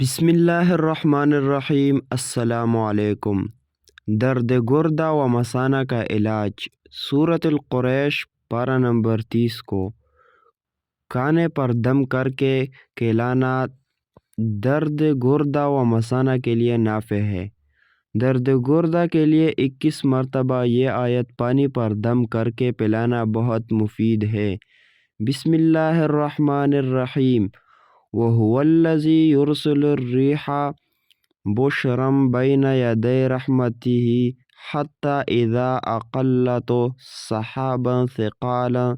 بسم الله الرحمن الرحیم۔ السلام علیکم۔ درد گردہ و مثانہ کا علاج، سورۃ القریش پارہ نمبر 30 کو کھانے پر دم کر کے کھلانا درد گردہ و مثانہ کے لیے نافع ہے۔ درد گردہ کے لیے 21 مرتبہ یہ آیت پانی پر دم کر کے پلانا بہت مفید ہے۔ بسم اللہ الرحمن الرحیم۔ وَهُوَ الَّذِي يُرْسِلُ الرِّيحَ بُشْرًا بَيْنَ يَدَيْ رَحْمَتِهِ حَتَّى إِذَا أَقَلَّتْ سَحَابًا ثِقَالًا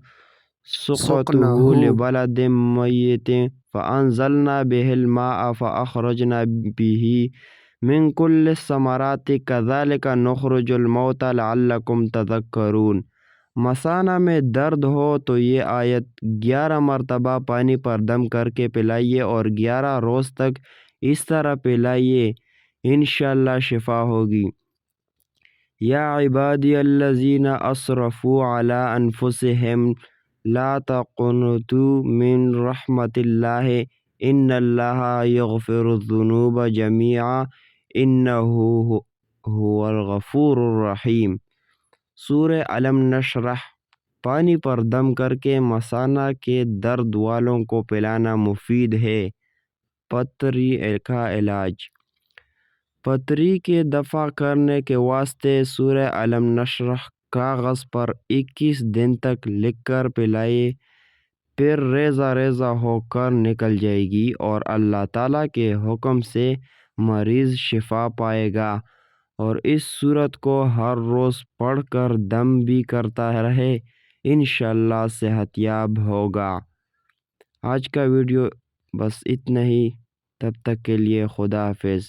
سُقْنَاهُ لِبَلَدٍ مَّيِّتٍ فَأَنزَلْنَا بِهِ الْمَاءَ فَأَخْرَجْنَا بِهِ مِن كُلِّ الثَّمَرَاتِ كَذَلِكَ نُخْرِجُ الْمَوْتَىٰ لَعَلَّكُمْ تَذَكَّرُونَ۔ مثانہ میں درد ہو تو یہ آیت 11 مرتبہ پانی پر دم کر کے پلائیے اور 11 روز تک اس طرح پلائیے، انشاءاللہ شفا ہوگی۔ یا عبادی الذین اسرفوا علی انفسہم لا تقنطوا من رحمت اللہ ان اللہ یغفر الذنوب جميعا انہ هو الغفور الرحیم۔ سورہ علم نشرح پانی پر دم کر کے مثانہ کے درد والوں کو پلانا مفید ہے۔ پتری کا علاج، پتری کے دفع کرنے کے واسطے سورہ علم نشرح کاغذ پر 21 دن تک لکھ کر پلائے، پھر ریزہ ریزہ ہو کر نکل جائے گی اور اللہ تعالیٰ کے حکم سے مریض شفا پائے گا۔ اور اس سورت کو ہر روز پڑھ کر دم بھی کرتا رہے، انشاءاللہ صحت یاب ہوگا۔ آج کا ویڈیو بس اتنا ہی، تب تک کے لیے خدا حافظ۔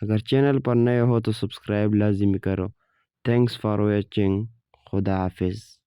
اگر چینل پر نئے ہو تو سبسکرائب لازمی کرو۔ Thanks for watching. خدا حافظ۔